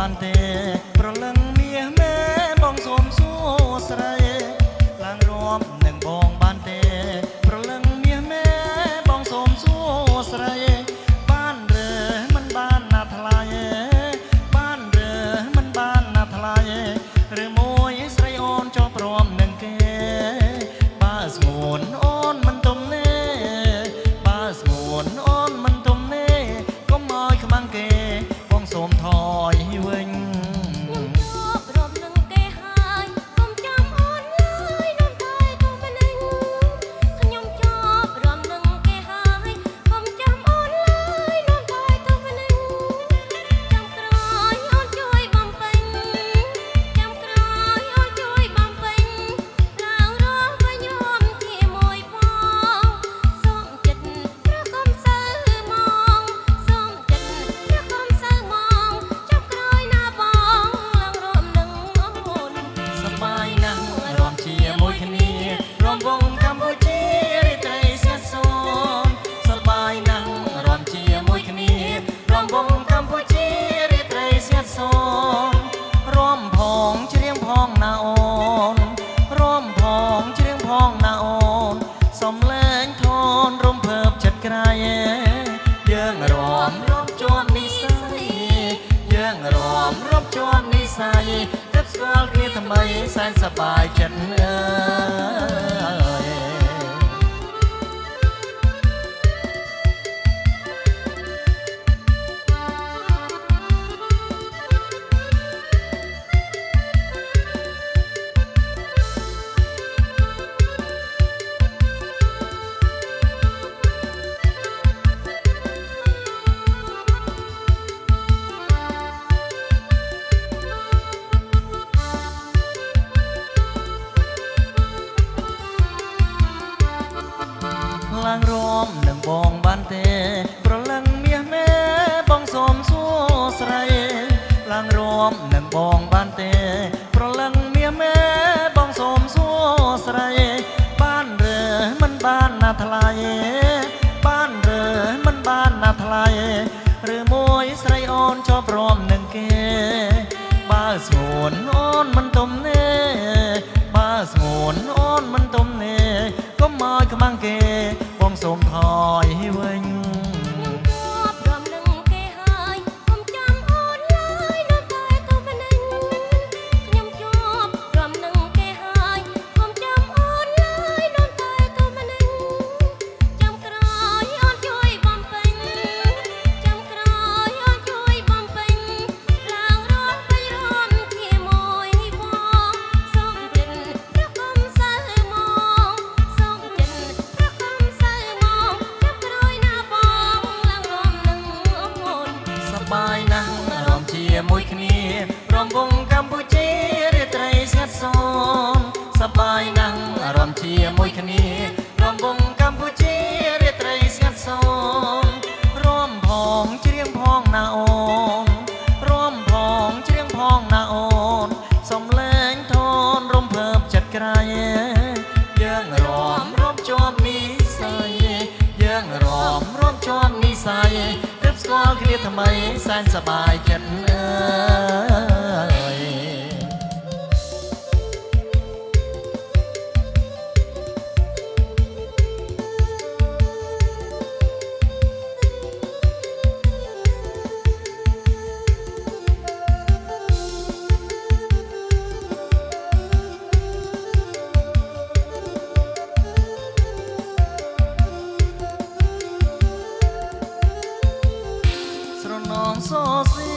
បានទេប្រលឹងមាសមែបងសូមសួស្ដីឡើងរួមនឹងបងបានទេប្រលឹងមាសមែបងសូមសួស្ដីបានឬមិនបានណាថ្លៃបានឬមិនបានណាថ្លៃឬមួយស្រីអូនចោលព្រមនឹងគេបើស្ងួនអូនមិនទុំទេបើស្ងួនអូនមិនទុំទេកុំឲ្យខ្មាំងគេបងសូមថយវិញយើងរំរាប់ជាប់និស័យយើងរំរាប់ជាប់និស័យទើបស្គាល់គ្នាថ្មីសែនសប្បាយចិត្តអើយឡើងរួមនឹងបងបានទេប្រលឹងមាសមែបងសូមសួស្ដីឡើងរួមនឹងបងបានទេប្រលឹងមាសមែបងសូមសួស្ដីបានឬមិនបានណាថ្លៃបានឬមិនបានណាថ្លៃឬមួយស្រីអូនចោលព្រមនឹងគេបើស្ងួនអូនមិនទុំទេបើស្ងួនអូនមិនទុំទេកុំឲ្យខ្មាំងគេបងសូមថយវិញមួយគ្នារំវងកម្ពុជារាត្រីស្ងាត់សូនសប្បាយណាស់រំជាមួយគ្នារំវងកម្ពុជារាត្រីស្ងាត់សូនរំផងច្រៀងផងណាអូនរំផងច្រៀងផងណាអូនសំឡេងធនរំភើបចិត្តក្រៃយើងរំរាប់ជាប់និស័យយើងរំរាប់ជាប់និស័យទើបស្គាល់គ្នាថ្មីសែនសប្បាយចិត្តសូសៀ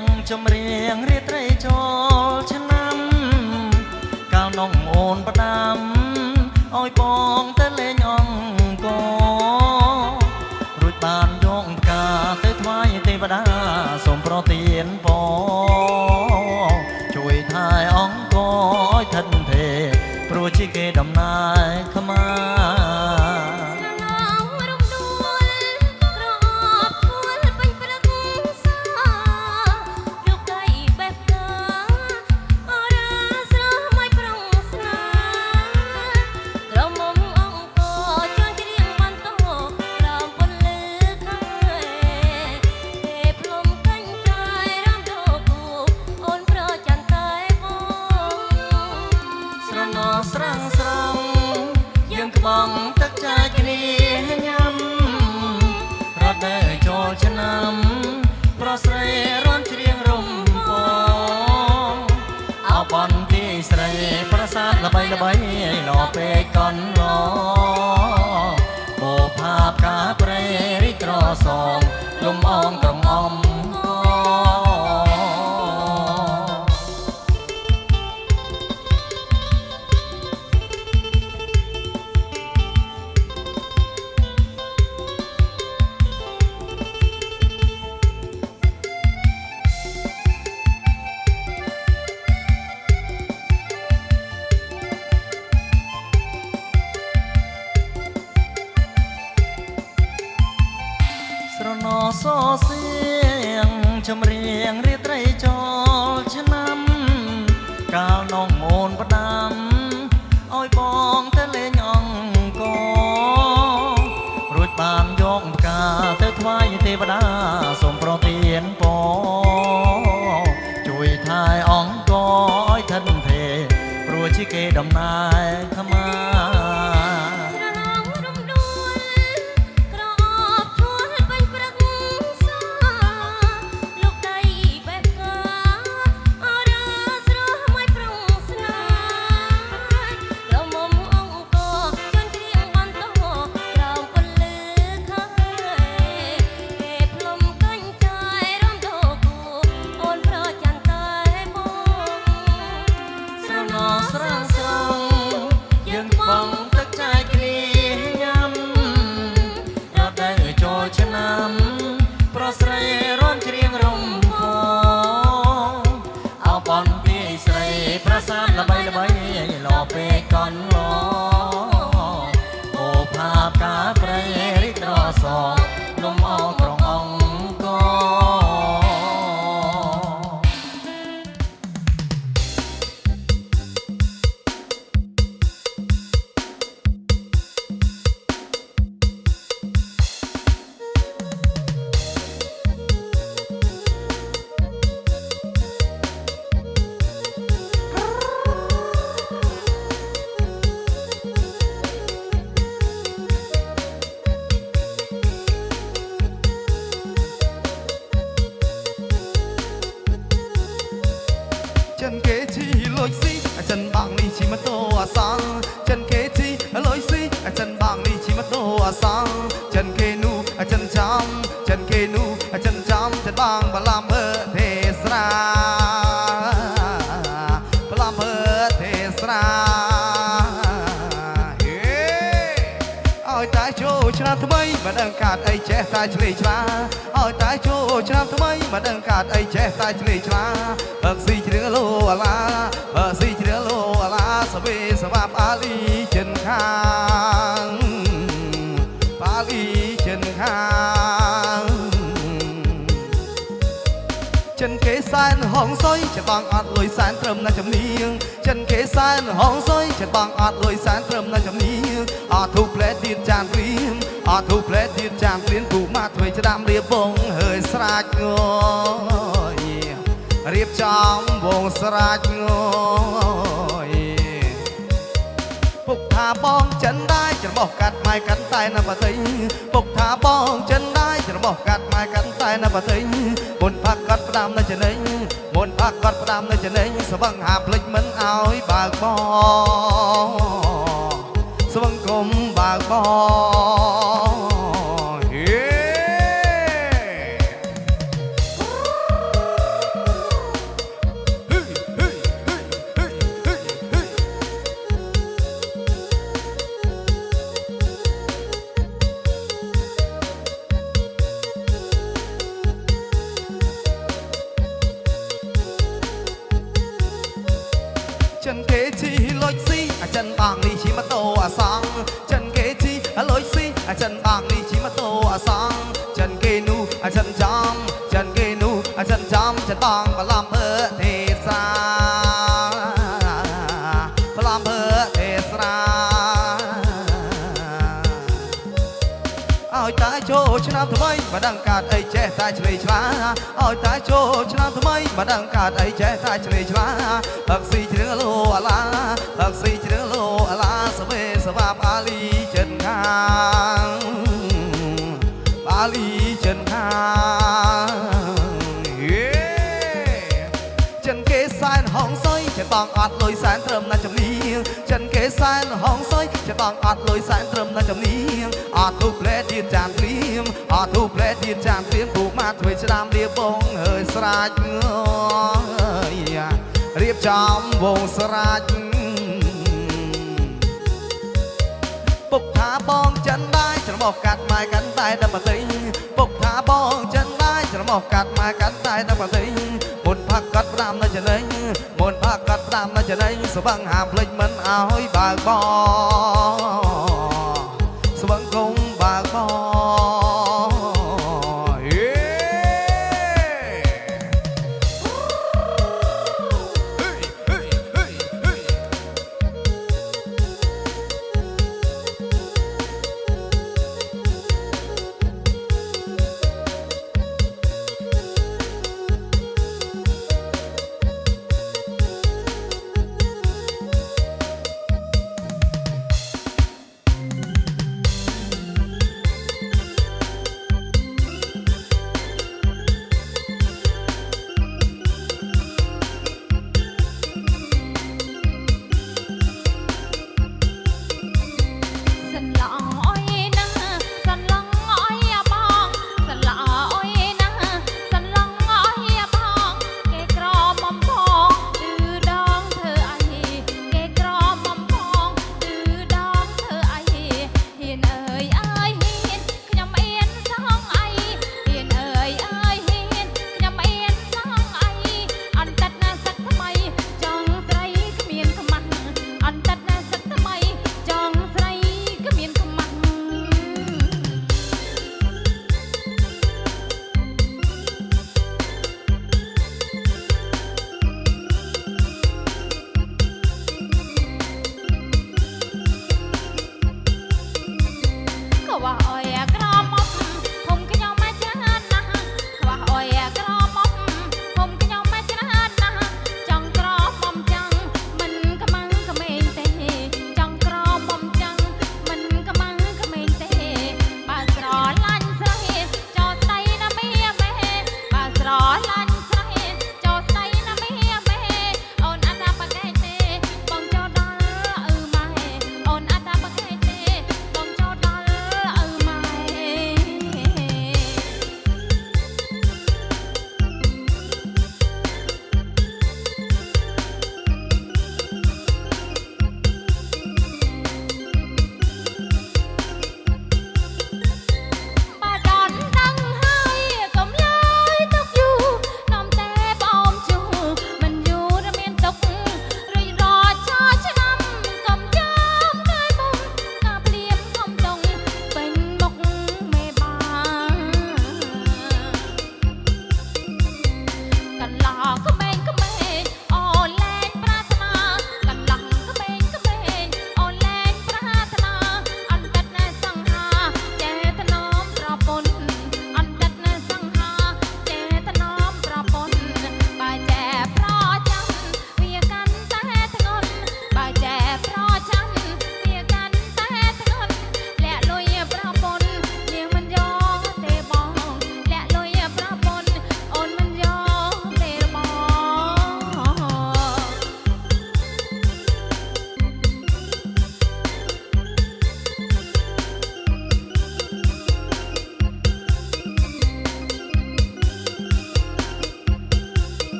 ងចម្រៀងរាត្រីចូលឆ្នាំកាលនងអូនផ្ដាំឲ្យបងទៅលេងអង្គរួចបានយកផ្កាទៅថ្វាយទេវតាសូមប្រទានពរជួយថែអង្គឲ្យថិតទេព្រោះជាគេដំណើរខ្មា ស្រាំងស្រង់យើងក្បងទឹកចាយគ្នាញ៉ាំរត់តែចូលឆ្នាំប្រស្រីរាំច្រៀងរំពងអោបនទីស្រីប្រាសាទល្បីល្បីលពេកកនឡពោផាបកាប្រេរីត្រសងលំអងក្រំអំស្រណោសសៀងចម្រៀងរាត្រីចូលឆ្នាំកាលនងមូនផ្ដាំឲ្យបងទៅលេងអង្គរួចបានយកផ្កាទៅថ្វាយទេវតាសូមប្រទានពរជួយថែអង្គឲ្យធិនទេព្រោះជាគេដំណើរថ្មាស្រាំងស្រង់យើងបងទឹកចាយគ្នាញ៉ាំរត់តែចូលឆ្នាំប្រស្រីរាំច្រៀងរំពងអោបនពីស្រីប្រាសាទល្បីល្បីលពេកកនឡអូផាបកាប្រេរីត្រសងលំអងក្រងអង្គchân kế chi lối xí chân bằng đi chỉ mất tô sáng chân kế chi lối xí chân bằng đi chỉ mất tô sáng chân kế nu chân chăm chân bằng bà làm bơ thế sra bà làm bơ thế sra ôi tai chỗ chạm thứ mấy mà đang cạt ấy che tai chli chla ôi tai chỗ chạm thứ mấy mà đang cạt ấy che tai chli chla si chữ lô la si chữ lô la sa bê sa ba ali chân khang ali chân khang chân kế san hong soi chân bằng ạt lối san trầm na chấm niêng chân kế san hong soi chân bằng ạt lối san trầm na chấm niêng thu ple điên tràn phim thu ple điên tràn phim cụ ma thuê cho đam ria bông hơi sạch ngồi riệp trong vòng sạch ngồi phục thả bong chân đai chân bọc cắt mai cắn tay nằm vào thấy phục thả bong chân đai chân bọc cắt mai cắn tay nằm vào thấy một phát cắt đam nơi chân ấy một phát cắt đam nơi chân ấy sao bằng hạp lịch mẫn áo bạc bò sao bằng cùng bạc bò chân kế chi lối xí chân bằng đi chỉ mà tô sáng chân kế chi lối xí chân bằng đi chỉ mà tô sáng chân kế nu chân chăm chân bằng mà làm bơ thế sa mà làm bơ thế sa ôi tai chỗ năm thứ mấy mà đang cạt ấy che tai chli chla ôi tai chỗ năm thứ mấy mà đang cạt ấy che tai chli chla si chữ lô la si chữ lô លុយសែនត្រឹមណាចំនាងចិនគេសែនហងសុយជាបងអត់លុយសែនត្រឹមណាចំនាងអត់ទូផ្លែទៀតចានព្រៀមអត់ទូផ្លែទៀតចានព្រៀមពូមកធ្វើស្ដាមលាបងហើយស្រាច់រៀបចំវងស្រាច់ពុកថាបងចិនដែរច្រមុះកាត់ម៉ែកាន់តែដល់ប្រទេសពុកថាបងចិនដែរច្រមុះកាត់ម៉ែកាន់តែដល់ប្រទេសមុនផាក់កាត់ផ្ដាំនៅចំណេញមុនផាក់កាត់ផ្ដាំនៅចំណេញស្វឹងហាមភ្លេចមិនឲ្យបើកបងស្វឹងគុំបើកបង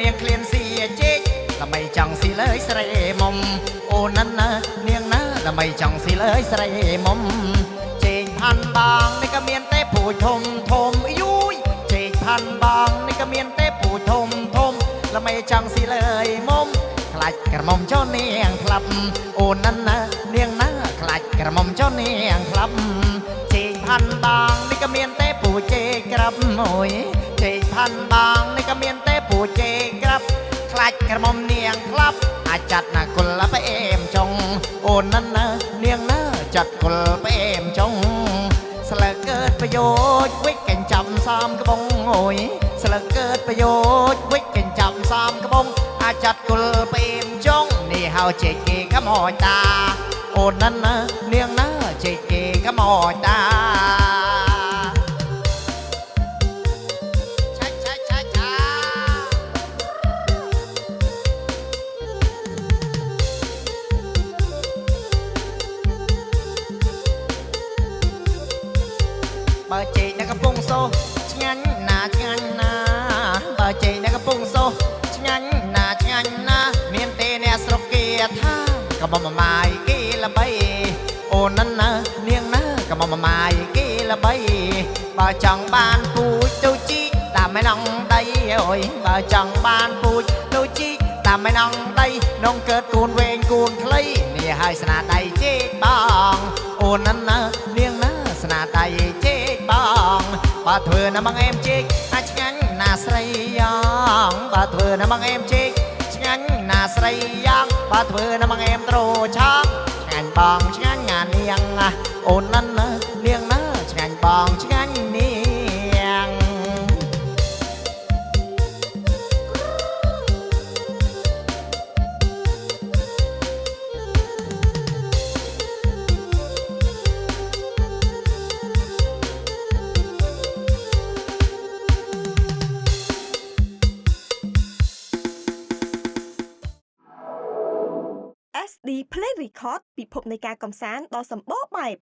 នាងឃ្លានសៀជេកដើម្បីចង់ស៊ីលើយស្រីមុំអូនណានាងណាដើម្បីចង់ស៊ីលើយស្រីមុំជេកផាន់បងនេះក៏មានតែពូជធំធំយូយជេកផាន់បងនេះក៏មានតែពូជធំធំដើម្បីចង់ស៊ីលើយមុំខ្លាច់ក្រមុំចុះនាងក្លាប់អូនណានាងណាខ្លាច់ក្រមុំចុះនាងក្លាប់ជេកផាន់បងនេះក៏មានតែពូជជេកក្រាប់មួយជេកផាន់បងនេះក៏មានតែពូជជេកក្រាប់ខ្លាច់ក្រមុំនាងក្លាប់អាចចាត់ណាគុលផ្អែមចុងអូនណានាងណាចាត់គុលផ្អែមចុងស្លឹកកើតប្រយោជន៍វិចកញ្ចាំសំក្បងអូយស្លឹកកើតប្រយោជន៍វិចកញ្ចាំសំក្បងអាចចាត់គុលផ្អែមចុងនេះហៅជេកគេកមោចតាអូនណានាងណាជេកគេកមោចតាបើជ័យនៅកំពង់សូឆ្ងាញ់ណាឆ្ងាញ់ណាបើជ័យនៅកំពង់សូឆ្ងាញ់ណាឆ្ងាញ់ណាមានទេអ្នកស្រុកគេថាកុំមកម៉ាយគេល្បីអូនណានាងណាកុំមកម៉ាយគេល្បីបើចង់បានពូជទៅជីតាមឯណងដីអើយបើចង់បានពូជទៅជីតាមឯណងដីនងកើតគូនវែងគូនខ្លីនេះហើយស្នាដៃជេកបងអូនណានាងណាស្នាដៃជេកបងបើធ្វើណាបងអែមជេកអាចឆ្ងាញ់ណាស្រីយ៉ាងបើធ្វើណាបងអែមជេកឆ្ងាញ់ណាស្រីយ៉ាងបើធ្វើណាបងអែមត្រូឆាងឆ្ងាញ់បងឆ្ងាញ់ណានាងអូនណានាងណាឆ្ងាញ់បងឆ្ងាញ់នាងSD Play Record ពិភពនៃការកម្សាន្តដ៏សម្បូរបែប